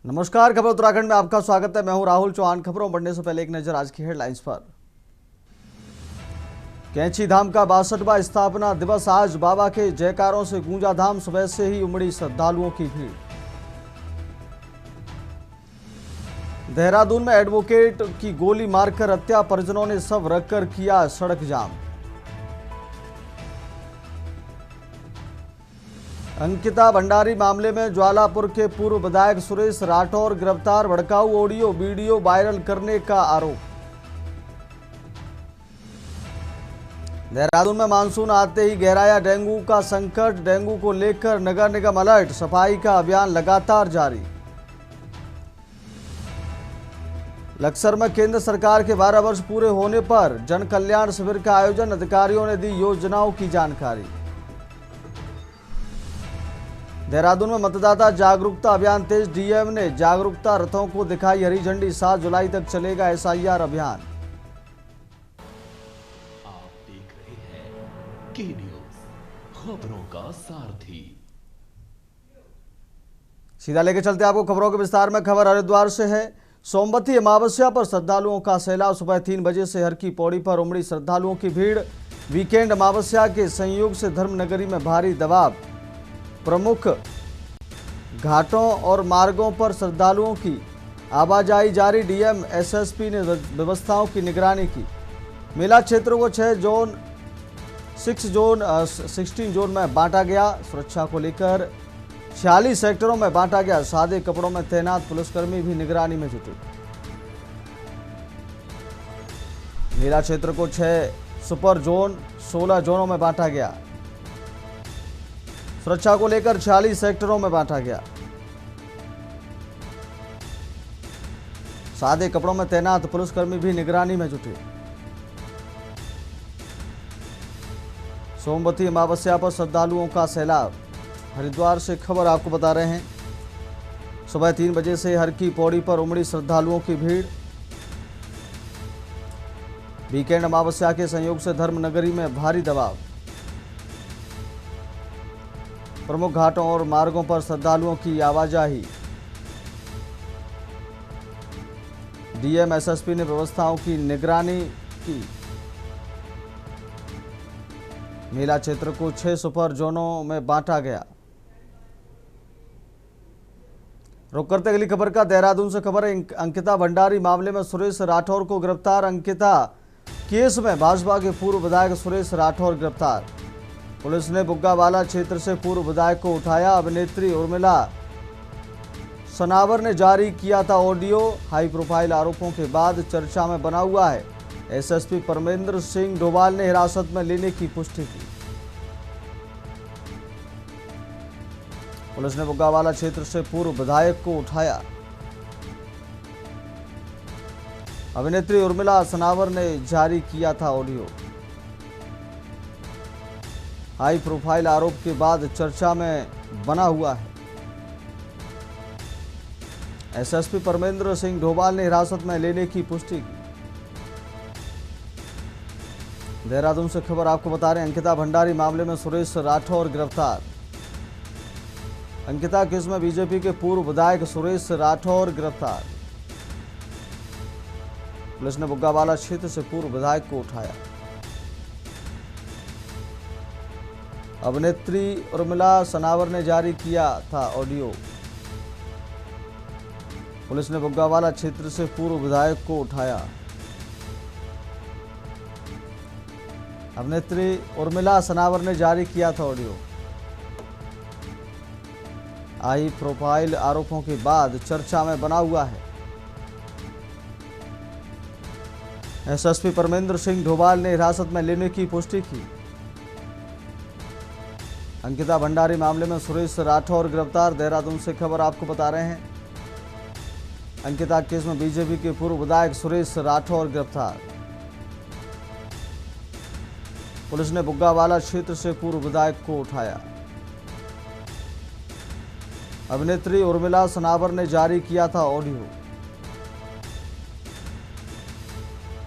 नमस्कार, खबर उत्तराखंड में आपका स्वागत है। मैं हूं राहुल चौहान। खबरों बढ़ने से पहले एक नजर आज की हेडलाइंस पर। कैंची धाम का 62वां स्थापना दिवस आज बाबा के जयकारों से गूंजा धाम। सुबह से ही उमड़ी श्रद्धालुओं की भीड़। देहरादून में एडवोकेट की गोली मारकर हत्या, परिजनों ने शव रखकर किया सड़क जाम। अंकिता भंडारी मामले में ज्वालापुर के पूर्व विधायक सुरेश राठौर गिरफ्तार। भड़काऊ ऑडियो वीडियो वायरल करने का आरोप। देहरादून में मानसून आते ही गहराया डेंगू का संकट। डेंगू को लेकर नगर निगम अलर्ट। सफाई का अभियान लगातार जारी। लक्सर में केंद्र सरकार के 12 वर्ष पूरे होने पर जन कल्याण शिविर का आयोजन। अधिकारियों ने दी योजनाओं की जानकारी। देहरादून में मतदाता जागरूकता अभियान तेज। डीएम ने जागरूकता रथों को दिखाई हरी झंडी। 7 जुलाई तक चलेगा एसआईआर अभियान। आप देख रहे हैं के न्यूज़, खबरों का सारथी। सीधा लेके चलते आपको खबरों के विस्तार में। खबर हरिद्वार से है। सोमवती अमावस्या पर श्रद्धालुओं का सैलाब। सुबह 3 बजे से हर की पौड़ी पर उमड़ी श्रद्धालुओं की भीड़। वीकेंड अमावस्या के संयोग से धर्मनगरी में भारी दबाव। प्रमुख घाटों और मार्गों पर श्रद्धालुओं की आवाजाही जारी। डीएम एसएसपी ने व्यवस्थाओं की निगरानी की। मेला क्षेत्र को 16 जोन में बांटा गया। सुरक्षा को लेकर 46 सेक्टरों में बांटा गया। सादे कपड़ों में तैनात पुलिसकर्मी भी निगरानी में जुटे। मेला क्षेत्र को 6 सुपर जोन 16 जोनों में बांटा गया। सुरक्षा को लेकर 46 सेक्टरों में बांटा गया। सादे कपड़ों में तैनात पुलिसकर्मी भी निगरानी में जुटे। सोमवती अमावस्या पर श्रद्धालुओं का सैलाब। हरिद्वार से खबर आपको बता रहे हैं। सुबह 3 बजे से हर की पौड़ी पर उमड़ी श्रद्धालुओं की भीड़। वीकेंड अमावस्या के संयोग से धर्मनगरी में भारी दबाव। प्रमुख घाटों और मार्गों पर श्रद्धालुओं की आवाजाही। डीएम एसएसपी ने व्यवस्थाओं की निगरानी की। मेला क्षेत्र को 6 सुपर जोनों में बांटा गया। रुक करते अगली खबर का। देहरादून से खबर है। अंकिता भंडारी मामले में सुरेश राठौर को गिरफ्तार। अंकिता केस में भाजपा के पूर्व विधायक सुरेश राठौर गिरफ्तार। पुलिस ने बुग्गावाला क्षेत्र से पूर्व विधायक को उठाया। अभिनेत्री उर्मिला सनावर ने जारी किया था ऑडियो। हाई प्रोफाइल आरोपों के बाद चर्चा में बना हुआ है। एसएसपी परमेंद्र सिंह डोभाल ने हिरासत में लेने की पुष्टि की। पुलिस ने बुग्गावाला क्षेत्र से पूर्व विधायक को उठाया। अभिनेत्री उर्मिला सनावर ने जारी किया था ऑडियो। हाई प्रोफाइल आरोप के बाद चर्चा में बना हुआ है। एसएसपी परमेंद्र सिंह डोभाल ने हिरासत में लेने की पुष्टि की। देहरादून से खबर आपको बता रहे हैं। अंकिता भंडारी मामले में सुरेश राठौर गिरफ्तार। अंकिता केस में बीजेपी के पूर्व विधायक सुरेश राठौर गिरफ्तार। पुलिस ने बुग्गावाला क्षेत्र से पूर्व विधायक को उठाया। अभिनेत्री उर्मिला सनावर ने जारी किया था ऑडियो। पुलिस ने बुग्गावाला क्षेत्र से पूर्व विधायक को उठाया। अभिनेत्री उर्मिला सनावर ने जारी किया था ऑडियो। हाई प्रोफाइल आरोपों के बाद चर्चा में बना हुआ है। एसएसपी परमेंद्र सिंह डोभाल ने हिरासत में लेने की पुष्टि की। अंकिता भंडारी मामले में सुरेश राठौर गिरफ्तार। देहरादून से खबर आपको बता रहे हैं। अंकिता केस में बीजेपी के पूर्व विधायक सुरेश राठौर गिरफ्तार। पुलिस ने बुग्गावाला क्षेत्र से पूर्व विधायक को उठाया। अभिनेत्री उर्मिला सनावर ने जारी किया था ऑडियो।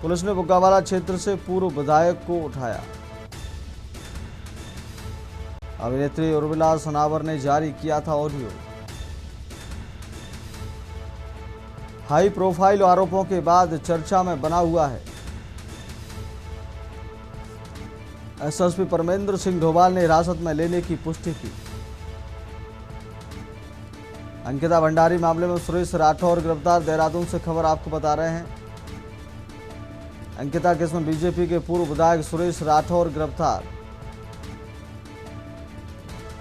पुलिस ने बुग्गावाला क्षेत्र से पूर्व विधायक को उठाया। अभिनेत्री उर्मिला सनावर ने जारी किया था ऑडियो। हाई प्रोफाइल आरोपों के बाद चर्चा में बना हुआ है। एसएसपी परमेंद्र सिंह डोभाल ने हिरासत में लेने की पुष्टि की। अंकिता भंडारी मामले में सुरेश राठौर गिरफ्तार, देहरादून से खबर आपको बता रहे हैं। अंकिता केस में बीजेपी के पूर्व विधायक सुरेश राठौर गिरफ्तार।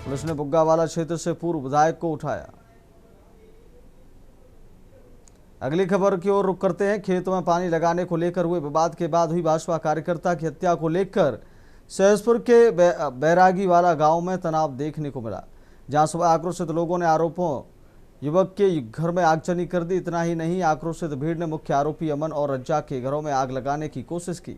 पुलिस ने बुग्गावाला क्षेत्र से पूर्व विधायक को उठाया। अगली खबर की ओर रुख करते हैं। खेत में पानी लगाने को लेकर हुए विवाद के बाद हुई भाजपा कार्यकर्ता की हत्या को लेकर सहसपुर के बैरागी वाला गांव में तनाव देखने को मिला, जहां सुबह आक्रोशित लोगों ने आरोपों युवक के घर में आगजनी कर दी। इतना ही नहीं, आक्रोशित भीड़ ने मुख्य आरोपी अमन और रज्जाक के घरों में आग लगाने की कोशिश की,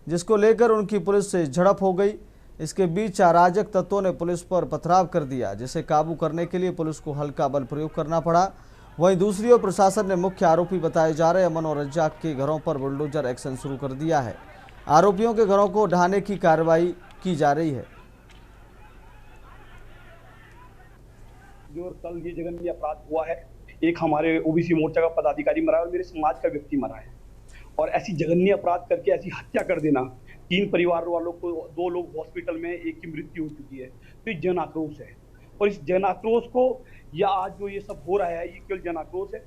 जिसको लेकर उनकी पुलिस से झड़प हो गई। इसके बीच अराजक तत्वों ने पुलिस पर पथराव कर दिया, जिसे काबू करने के लिए पुलिस को हल्का बल प्रयोग करना पड़ा। वहीं दूसरी ओर प्रशासन ने मुख्य आरोपी बताए जा रहे अमन और रज्जाक के घरों पर बुलडोजर एक्शन शुरू कर दिया है। आरोपियों के घरों को ढहाने की कार्रवाई की जा रही है। जो कल ये जघन्य अपराध हुआ है, एक हमारे ओबीसी मोर्चा का पदाधिकारी मरा है और मेरे समाज का व्यक्ति मरा है, और ऐसी जघन्य अपराध करके ऐसी हत्या कर देना, 3 परिवार वालों को, 2 लोग हॉस्पिटल में, एक की मृत्यु हो चुकी है। तो ये जन आक्रोश है, और इस जन आक्रोश को या आज जो ये सब हो रहा है ये केवल जन आक्रोश है।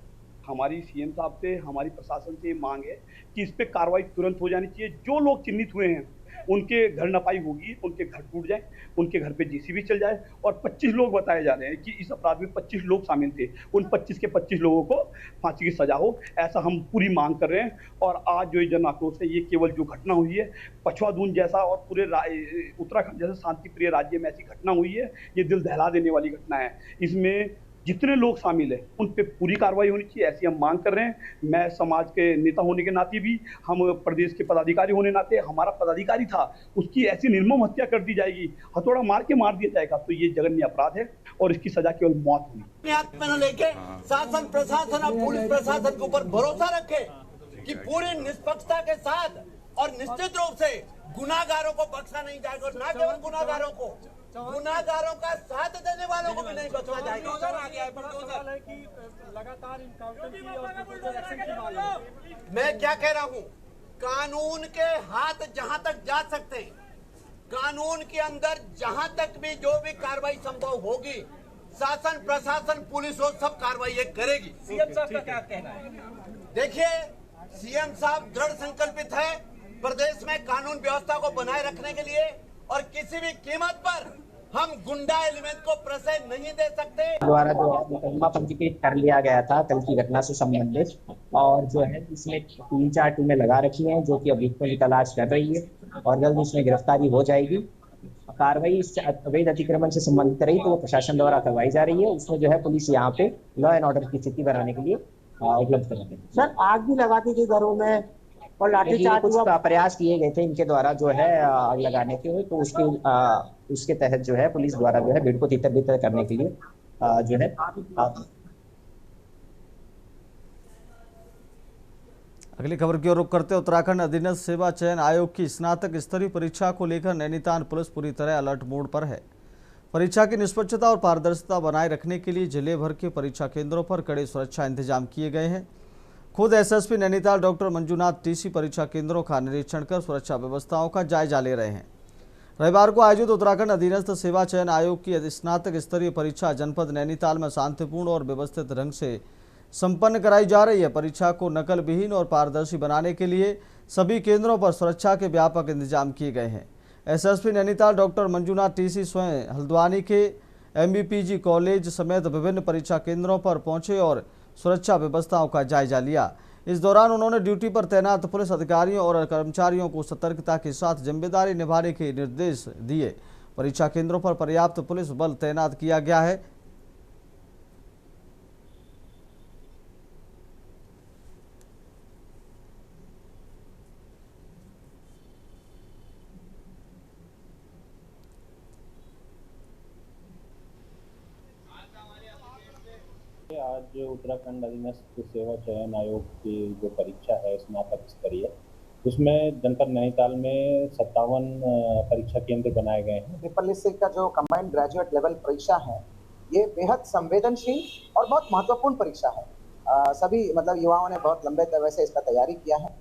हमारी सीएम साहब से, हमारी प्रशासन से मांग है कि इस पे कार्रवाई तुरंत हो जानी चाहिए। जो लोग चिन्हित हुए हैं उनके घर नपाई होगी, उनके घर टूट जाए, उनके घर पे जेसीबी चल जाए। और 25 लोग बताए जा रहे हैं कि इस अपराध में 25 लोग शामिल थे, उन 25 के 25 लोगों को फांसी की सजा हो, ऐसा हम पूरी मांग कर रहे हैं। और आज जो ये जन आक्रोश है, ये केवल जो घटना हुई है पछवादून जैसा और पूरे उत्तराखंड जैसे शांति प्रिय राज्य में ऐसी घटना हुई है, ये दिल दहला देने वाली घटना है। इसमें जितने लोग शामिल हैं उन पे पूरी कार्रवाई होनी चाहिए, ऐसी हम मांग कर रहे हैं। मैं समाज के नेता होने के नाते भी, हम प्रदेश के पदाधिकारी होने नाते, हमारा पदाधिकारी था, उसकी ऐसी निर्मम हत्या कर दी जाएगी, हथौड़ा मार के मार दिया जाएगा, तो ये जघन्य अपराध है और इसकी सजा केवल मौत होगी। हाथ में न लेके शासन प्रशासन और पुलिस प्रशासन के ऊपर भरोसा रखे कि पूरी निष्पक्षता के साथ और निश्चित रूप से गुनाहगारों को बख्शा नहीं जाएगा, और न केवल गुनाहगारों को, गुनाहगारों का साथ देने वालों को भी नहीं बख्शा जाएगा। लगातार इनकाउंटर की और एक्शन की मांग है। मैं क्या कह रहा हूँ, कानून के हाथ जहां तक जा सकते हैं, कानून के अंदर जहां तक भी जो भी कार्रवाई संभव होगी, शासन प्रशासन पुलिस वो सब कार्रवाई करेगी। सीएम साहब का क्या कहना है? देखिए, सीएम साहब दृढ़ संकल्पित है प्रदेश में कानून व्यवस्था को बनाए रखने के लिए, और किसी भी कीमत पर हम गुंडा एलिमेंट को प्रश्रय नहीं दे सकते। द्वारा जो है मुकदमा पंजीकृत कर लिया गया था कल की घटना से संबंधित, और जो है इसमें 3-4 टीमें लगा रखी हैं जो कि अभियुक्तों की तलाश कर रही है, और जल्द इसमें गिरफ्तारी हो जाएगी। कार्रवाई इस अवैध अतिक्रमण से संबंधित रही तो वो प्रशासन द्वारा करवाई जा रही है। उसमें जो है पुलिस यहाँ पे लॉ एंड ऑर्डर की स्थिति बनाने के लिए उपलब्ध कर रही है। सर, आग भी लगा दी गई घरों में और लाठीचार्ज कुछ प्रयास किए गए थे इनके द्वारा जो है आग लगाने के, तो उसके तहत जो है पुलिस द्वारा जो है भीड़ को तितर-बितर करने के लिए जो है। अगली खबर की ओर रुख करते उत्तराखंड अधीनस्थ सेवा चयन आयोग की स्नातक स्तरीय परीक्षा को लेकर नैनीताल पुलिस पूरी तरह अलर्ट मोड पर है। परीक्षा की निष्पक्षता और पारदर्शिता बनाए रखने के लिए जिले भर के परीक्षा केंद्रों पर कड़े सुरक्षा इंतजाम किए गए हैं। खुद SSP Nainital doctor Manjunath TC परीक्षा केंद्रों का निरीक्षण कर सुरक्षा व्यवस्थाओं का जायजा ले रहे हैं। रविवार को आयोजित उत्तराखंड अधीनस्थ सेवा चयन आयोग की स्नातक स्तरीय परीक्षा जनपद नैनीताल में शांतिपूर्ण और व्यवस्थित ढंग से संपन्न कराई जा रही है। परीक्षा को नकल विहीन और पारदर्शी बनाने के लिए सभी केंद्रों पर सुरक्षा के व्यापक इंतजाम किए गए हैं। SSP Nainital doctor Manjunath TC स्वयं हल्द्वानी के एमबीपीजी कॉलेज समेत विभिन्न परीक्षा केंद्रों पर पहुंचे और सुरक्षा व्यवस्थाओं का जायजा लिया। इस दौरान उन्होंने ड्यूटी पर तैनात पुलिस अधिकारियों और कर्मचारियों को सतर्कता के साथ जिम्मेदारी निभाने के निर्देश दिए। परीक्षा केंद्रों पर पर्याप्त पुलिस बल तैनात किया गया है। आज उत्तराखंड अधीनस्थ सेवा चयन आयोग की जो परीक्षा है स्नातक स्तरीय, उसमें जनपद नैनीताल में 57 परीक्षा केंद्र बनाए गए हैं। ट्रिपल एससी का जो कंबाइंड ग्रेजुएट लेवल परीक्षा है, ये बेहद संवेदनशील और बहुत महत्वपूर्ण परीक्षा है। सभी मतलब युवाओं ने बहुत लंबे समय से इसका तैयारी किया है।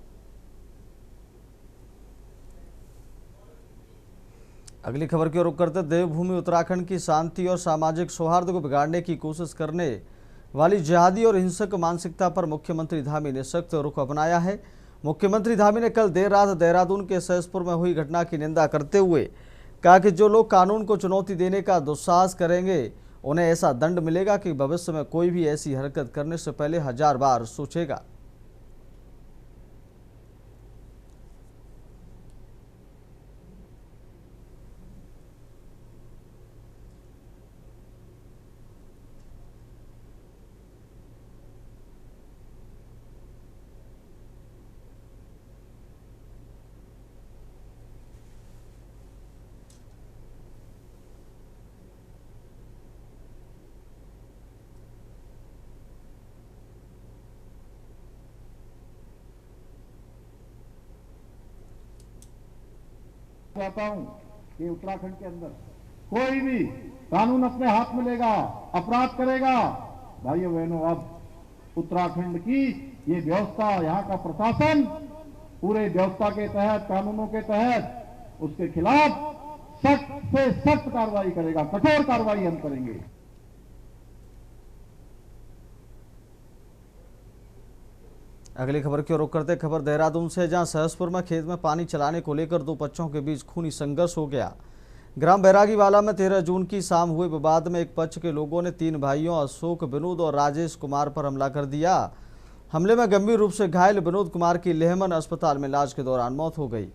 अगली खबर की ओर रुख करते देवभूमि उत्तराखंड की शांति और सामाजिक सौहार्द को बिगाड़ने की कोशिश करने वाली जिहादी और हिंसक मानसिकता पर मुख्यमंत्री धामी ने सख्त रुख अपनाया है। मुख्यमंत्री धामी ने कल देर रात देहरादून के सहसपुर में हुई घटना की निंदा करते हुए कहा कि जो लोग कानून को चुनौती देने का दुस्साहस करेंगे उन्हें ऐसा दंड मिलेगा कि भविष्य में कोई भी ऐसी हरकत करने से पहले 1000 बार सोचेगा। चाहता हूं कि उत्तराखंड के अंदर कोई भी कानून अपने हाथ में लेगा, अपराध करेगा, भाइयों बहनों, अब उत्तराखंड की ये व्यवस्था, यहाँ का प्रशासन पूरे व्यवस्था के तहत, कानूनों के तहत उसके खिलाफ सख्त से सख्त कार्रवाई करेगा, कठोर कार्रवाई हम करेंगे। अगली खबर की ओर रुख करते खबर देहरादून से, जहां सहसपुर में खेत में पानी चलाने को लेकर दो पक्षों के बीच खूनी संघर्ष हो गया। ग्राम बैरागीवाला में 13 जून की शाम हुए विवाद में एक पक्ष के लोगों ने 3 भाइयों अशोक, विनोद और राजेश कुमार पर हमला कर दिया। हमले में गंभीर रूप से घायल विनोद कुमार की लेहमन अस्पताल में इलाज के दौरान मौत हो गई।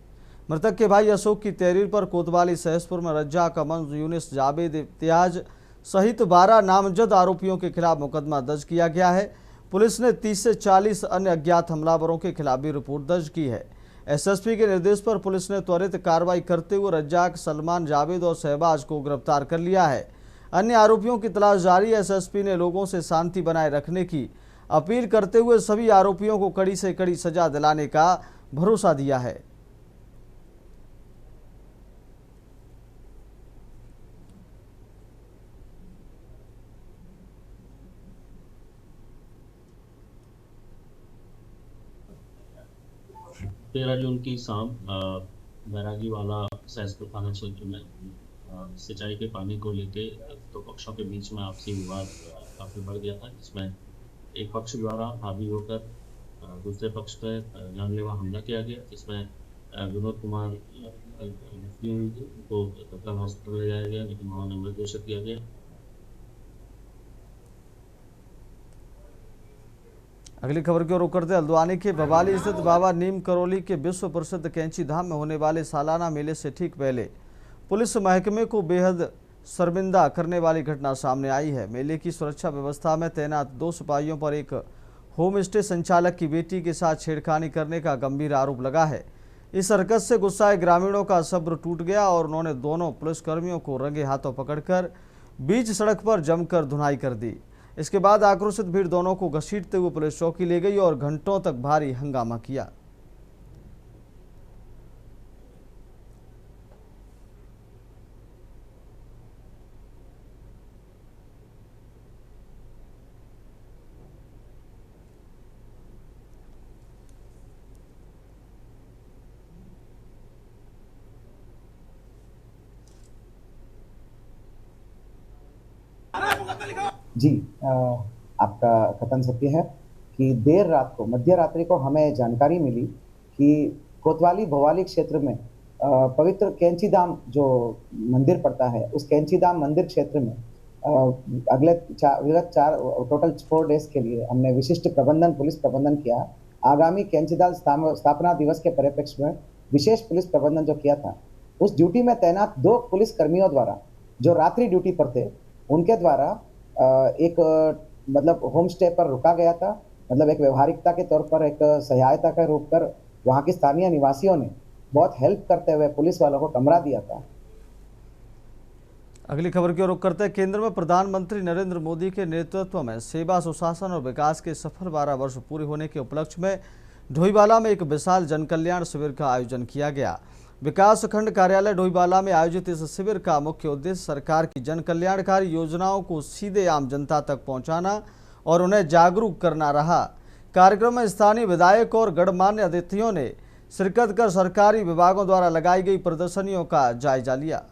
मृतक के भाई अशोक की तहरीर पर कोतवाली सहसपुर में रज्जाक, अमन, यूनिस, जावेद, इम्तियाज सहित 12 नामजद आरोपियों के खिलाफ मुकदमा दर्ज किया गया है। पुलिस ने 30 से 40 अन्य अज्ञात हमलावरों के खिलाफ भी रिपोर्ट दर्ज की है। एसएसपी के निर्देश पर पुलिस ने त्वरित कार्रवाई करते हुए रज्जाक, सलमान, जावेद और शहबाज को गिरफ्तार कर लिया है। अन्य आरोपियों की तलाश जारी है। एसएसपी ने लोगों से शांति बनाए रखने की अपील करते हुए सभी आरोपियों को कड़ी से कड़ी सजा दिलाने का भरोसा दिया है। तेरह जून की शाम बैरागीवाला सहसपुर थाना क्षेत्र में सिंचाई के पानी को लेके दो पक्षों के बीच में आपसी विवाद काफ़ी बढ़ गया था, जिसमें एक पक्ष द्वारा हावी होकर दूसरे पक्ष पर जानलेवा हमला किया गया, जिसमें विनोद कुमार को तत्काल हॉस्पिटल ले जाया गया, लेकिन उन्होंने मृत घोषित किया गया। अगली खबर की ओर रुख करते हल्द्वानी के भवाली स्थित बाबा नीम करोली के विश्व प्रसिद्ध कैंची धाम में होने वाले सालाना मेले से ठीक पहले पुलिस महकमे को बेहद शर्मिंदा करने वाली घटना सामने आई है। मेले की सुरक्षा व्यवस्था में तैनात 2 सिपाहियों पर एक होम स्टे संचालक की बेटी के साथ छेड़खानी करने का गंभीर आरोप लगा है। इस हरकत से गुस्साए ग्रामीणों का सब्र टूट गया और उन्होंने दोनों पुलिसकर्मियों को रंगे हाथों पकड़कर बीच सड़क पर जमकर धुनाई कर दी। इसके बाद आक्रोशित भीड़ दोनों को घसीटते हुए पुलिस चौकी ले गई और घंटों तक भारी हंगामा किया। जी, आपका कथन सत्य है कि देर रात को, मध्य रात्रि को हमें जानकारी मिली कि कोतवाली भवाली क्षेत्र में पवित्र कैंची धाम जो मंदिर पड़ता है, उस कैंची धाम मंदिर क्षेत्र में विगत 4 डेज के लिए हमने विशिष्ट प्रबंधन, पुलिस प्रबंधन किया। आगामी कैंची धाम स्थापना दिवस के परिप्रेक्ष्य में विशेष पुलिस प्रबंधन जो किया था, उस ड्यूटी में तैनात 2 पुलिस कर्मियों द्वारा जो रात्रि ड्यूटी पर थे, उनके द्वारा एक मतलब होम स्टे पर रुका गया था। मतलब एक व्यवहारिकता के तौर पर, एक सहायता का रूप कर वहां के स्थानीय निवासियों ने बहुत हेल्प करते हुए पुलिस वालों को कमरा दिया था। अगली खबर की ओर रुख करते हैं। केंद्र में प्रधानमंत्री नरेंद्र मोदी के नेतृत्व में सेवा, सुशासन और विकास के सफल 12 वर्ष पूरे होने के उपलक्ष्य में ढोईवाला में एक विशाल जनकल्याण शिविर का आयोजन किया गया। विकास खंड कार्यालय ढोईवाला में आयोजित इस शिविर का मुख्य उद्देश्य सरकार की जन कल्याणकारी योजनाओं को सीधे आम जनता तक पहुंचाना और उन्हें जागरूक करना रहा। कार्यक्रम में स्थानीय विधायक और गणमान्य अतिथियों ने शिरकत कर सरकारी विभागों द्वारा लगाई गई प्रदर्शनियों का जायजा लिया।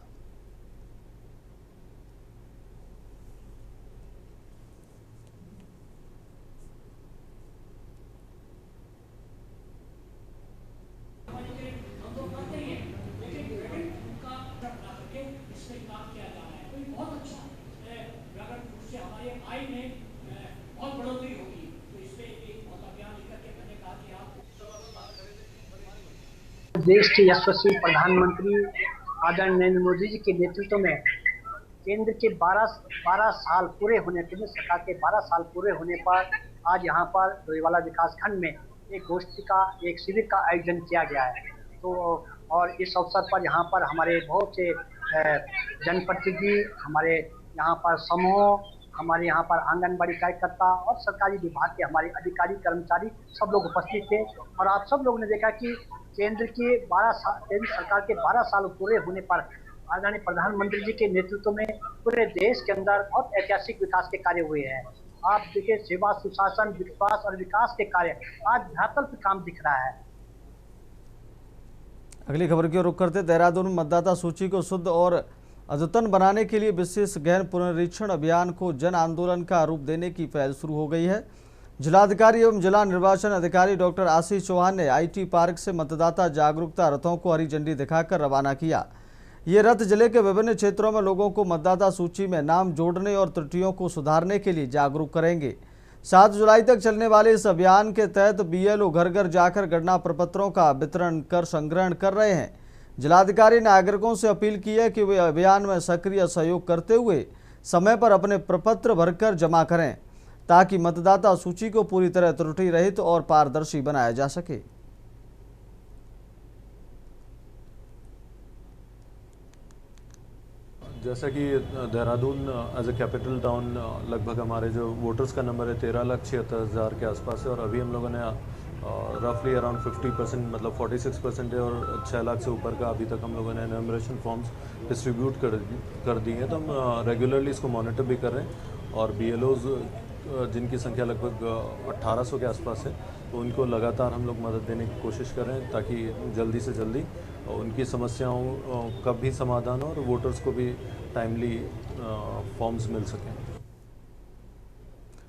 देश के यशस्वी प्रधानमंत्री आदरणीय नरेंद्र मोदी जी के नेतृत्व में केंद्र के 12 साल पूरे होने, केंद्र सरकार के 12 साल पूरे होने पर आज यहाँ पर डोईवाला विकासखंड में एक गोष्ठी का, एक शिविर का आयोजन किया गया है। तो और इस अवसर पर यहाँ पर हमारे बहुत से जनप्रतिनिधि, हमारे यहाँ पर समूह, हमारे यहाँ पर आंगनबाड़ी कार्यकर्ता और सरकारी विभाग के हमारे अधिकारी कर्मचारी सब लोग उपस्थित थे। और आप सब लोगों ने देखा कि केंद्र सरकार के 12 साल पूरे होने पर आदरणीय प्रधानमंत्री जी के नेतृत्व में पूरे देश के अंदर बहुत ऐतिहासिक विकास के कार्य हुए हैं। आप देखिए, सेवा, सुशासन, विश्वास और विकास के कार्य आज धरातल पर काम दिख रहा है। अगली खबर की ओर रुख करते, देहरादून में मतदाता सूची को शुद्ध और अद्यतन बनाने के लिए विशेष गहन पुनरीक्षण अभियान को जन आंदोलन का रूप देने की पहल शुरू हो गई है। जिलाधिकारी एवं जिला निर्वाचन अधिकारी डॉक्टर आशीष चौहान ने आईटी पार्क से मतदाता जागरूकता रथों को हरी झंडी दिखाकर रवाना किया। ये रथ जिले के विभिन्न क्षेत्रों में लोगों को मतदाता सूची में नाम जोड़ने और त्रुटियों को सुधारने के लिए जागरूक करेंगे। 7 जुलाई तक चलने वाले इस अभियान के तहत बीएलओ घर घर जाकर गणना प्रपत्रों का वितरण कर संग्रहण कर रहे हैं। जिलाधिकारी ने नागरिकों से अपील की है कि वे अभियान में सक्रिय सहयोग करते हुए समय पर अपने प्रपत्र भरकर जमा करें, ताकि मतदाता सूची को पूरी तरह त्रुटि रहित और पारदर्शी बनाया जा सके। जैसा कि Dehradun as a capital town लगभग हमारे जो वोटर्स का नंबर है 13,76,000 के आसपास है और अभी हम लोगों ने रफली अराउंड 50% मतलब 46% है और 6 लाख से ऊपर का अभी तक हम लोगों ने एनुमरेशन फॉर्म्स डिस्ट्रीब्यूट कर दिए हैं। तो हम रेगुलरली इसको मॉनिटर भी कर रहे हैं और बीएलओज जिनकी संख्या लगभग 1800 के आसपास है, तो उनको लगातार हम लोग मदद देने की कोशिश कर रहे हैं ताकि जल्दी से जल्दी उनकी समस्याओं का भी समाधान हो और वोटर्स को भी टाइमली फॉर्म्स मिल सकें।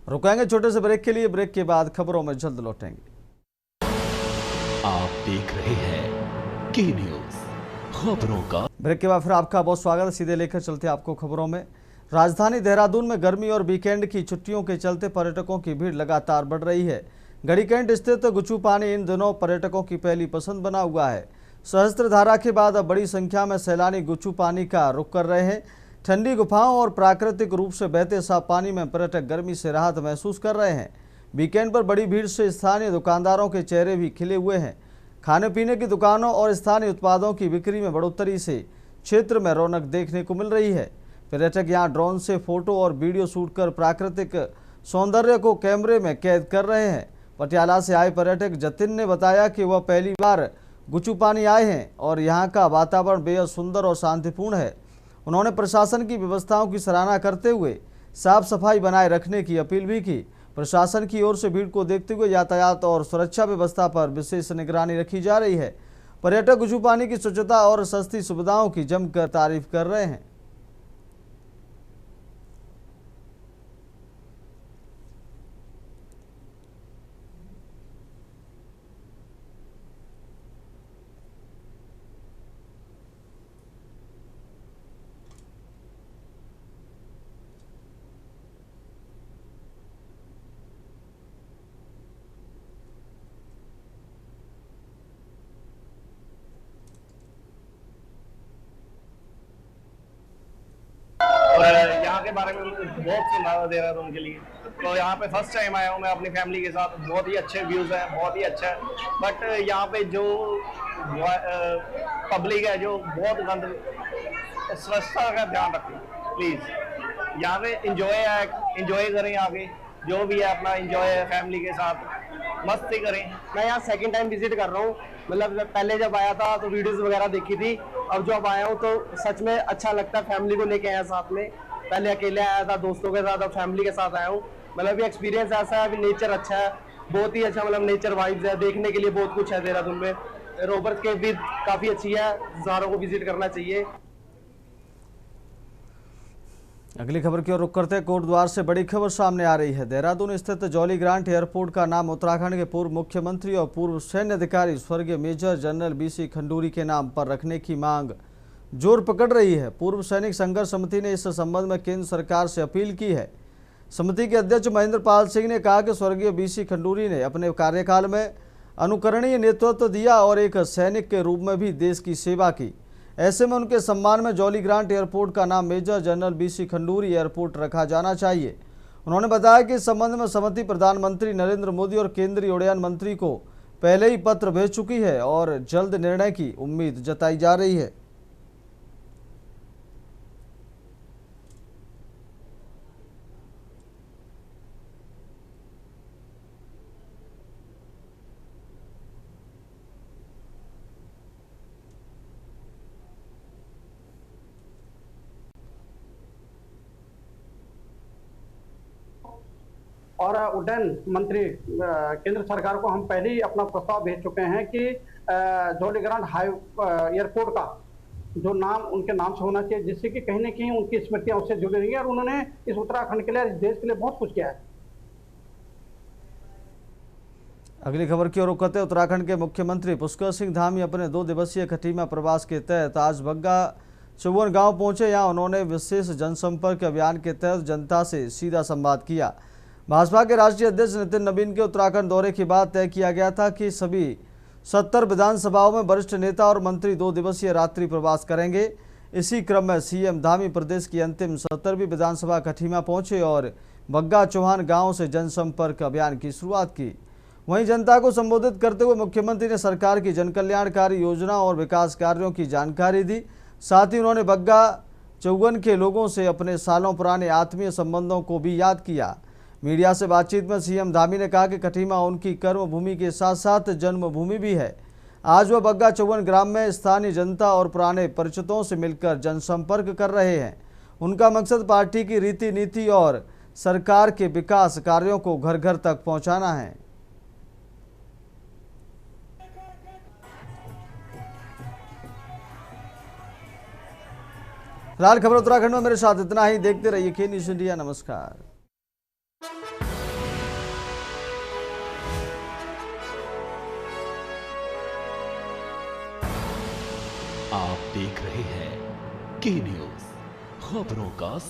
रुकेंगे छोटे से ब्रेक के लिए, ब्रेक के बाद खबरों में जल्द लौटेंगे। आप देख रहे हैं के न्यूज़ खबरों का। ब्रेक के बाद फिर आपका बहुत स्वागत है। सीधे लेकर चलते आपको खबरों में। राजधानी देहरादून में गर्मी और वीकेंड की छुट्टियों के चलते पर्यटकों की भीड़ लगातार बढ़ रही है। गढ़ी कैंट स्थित गुच्चू पानी इन दिनों पर्यटकों की पहली पसंद बना हुआ है। सहस्त्रधारा के बाद अब बड़ी संख्या में सैलानी गुच्चू पानी का रुख कर रहे हैं। ठंडी गुफाओं और प्राकृतिक रूप से बहते साफ पानी में पर्यटक गर्मी से राहत महसूस कर रहे हैं। वीकेंड पर बड़ी भीड़ से स्थानीय दुकानदारों के चेहरे भी खिले हुए हैं। खाने पीने की दुकानों और स्थानीय उत्पादों की बिक्री में बढ़ोतरी से क्षेत्र में रौनक देखने को मिल रही है। पर्यटक यहां ड्रोन से फोटो और वीडियो शूट कर प्राकृतिक सौंदर्य को कैमरे में कैद कर रहे हैं। पटियाला से आए पर्यटक जतिन ने बताया कि वह पहली बार गुच्चू पानी आए हैं और यहां का वातावरण बेहद सुंदर और शांतिपूर्ण है। उन्होंने प्रशासन की व्यवस्थाओं की सराहना करते हुए साफ सफाई बनाए रखने की अपील भी की। प्रशासन की ओर से भीड़ को देखते हुए यातायात और सुरक्षा व्यवस्था पर विशेष निगरानी रखी जा रही है। पर्यटक गुच्चू पानी की स्वच्छता और सस्ती सुविधाओं की जमकर तारीफ कर रहे हैं। यहाँ के बारे में बहुत सुना देहरादून के लिए, तो यहाँ पे फर्स्ट टाइम आया हूँ मैं अपनी फैमिली के साथ। बहुत ही अच्छे व्यूज़ हैं, बहुत ही अच्छा है, बट यहाँ पे जो पब्लिक है जो बहुत गंद, स्वच्छता का ध्यान रखें प्लीज़। यहाँ पे इंजॉय करें, आगे जो भी है अपना इंजॉय है फैमिली के साथ, मस्ती करें। मैं यहाँ सेकंड टाइम विजिट कर रहा हूँ। मतलब पहले जब आया था तो वीडियोस वगैरह देखी थी, अब जब आया हूँ तो सच में अच्छा लगता है। फैमिली को लेके आया साथ में, पहले अकेले आया था दोस्तों के साथ, अब फैमिली के साथ आया हूँ। मतलब अभी एक्सपीरियंस ऐसा है, अभी नेचर अच्छा है, बहुत ही अच्छा, मतलब नेचर वाइब्स है, देखने के लिए बहुत कुछ है देहरादून में। रॉबर्ट्स केव भी काफी अच्छी है, सारों को विजिट करना चाहिए। अगली खबर की ओर रुख करते कोटद्वार से बड़ी खबर सामने आ रही है। देहरादून स्थित जॉली ग्रांट एयरपोर्ट का नाम उत्तराखंड के पूर्व मुख्यमंत्री और पूर्व सैन्य अधिकारी स्वर्गीय मेजर जनरल बीसी खंडूरी के नाम पर रखने की मांग जोर पकड़ रही है। पूर्व सैनिक संघर्ष समिति ने इस संबंध में केंद्र सरकार से अपील की है। समिति के अध्यक्ष महेंद्र पाल सिंह ने कहा कि स्वर्गीय बीसी खंडूरी ने अपने कार्यकाल में अनुकरणीय नेतृत्व दिया और एक सैनिक के रूप में भी देश की सेवा की। ऐसे में उनके सम्मान में जॉली ग्रांट एयरपोर्ट का नाम major general BC Khanduri airport रखा जाना चाहिए। उन्होंने बताया कि इस संबंध में समिति प्रधानमंत्री नरेंद्र मोदी और केंद्रीय उड्डयन मंत्री को पहले ही पत्र भेज चुकी है और जल्द निर्णय की उम्मीद जताई जा रही है। और उड्डयन मंत्री केंद्र सरकार को हम पहले ही अपना प्रस्ताव भेज चुके हैं कि जॉली ग्रांट एयरपोर्ट का जो नाम उनके नाम से होना चाहिए, जिससे कि कहीं ना कहीं उनकी स्मृतियां उससे जुड़ी रही हैं और उन्होंने इस उत्तराखंड के लिए, इस देश के लिए बहुत कुछ किया है। अगली खबर की ओर रुख करते उत्तराखंड के मुख्यमंत्री पुष्कर सिंह धामी अपने 2 दिवसीय खटीमा प्रवास के तहत आज बग्गा चौवन गांव पहुंचे। यहाँ उन्होंने विशेष जनसंपर्क अभियान के तहत जनता से सीधा संवाद किया। भाजपा के राष्ट्रीय अध्यक्ष नितिन नवीन के उत्तराखंड दौरे के बाद तय किया गया था कि सभी 70 विधानसभाओं में वरिष्ठ नेता और मंत्री 2 दिवसीय रात्रि प्रवास करेंगे। इसी क्रम में सीएम धामी प्रदेश की अंतिम 70वीं विधानसभा खटीमा पहुंचे और बग्गा चौहान गांव से जनसंपर्क अभियान की शुरुआत की। वहीं जनता को संबोधित करते हुए मुख्यमंत्री ने सरकार की जनकल्याणकारी योजना और विकास कार्यों की जानकारी दी। साथ ही उन्होंने बग्गा चौवन के लोगों से अपने सालों पुराने आत्मीय संबंधों को भी याद किया। मीडिया से बातचीत में सीएम धामी ने कहा कि खटीमा उनकी कर्मभूमि के साथ साथ जन्मभूमि भी है। आज वह बग्गा चौवन ग्राम में स्थानीय जनता और पुराने परिचितों से मिलकर जनसंपर्क कर रहे हैं। उनका मकसद पार्टी की रीति नीति और सरकार के विकास कार्यों को घर घर तक पहुंचाना है। फिलहाल खबर उत्तराखंड में मेरे साथ इतना ही। देखते रहिए के न्यूज़ इंडिया। नमस्कार। आप देख रहे हैं के न्यूज़, खबरों का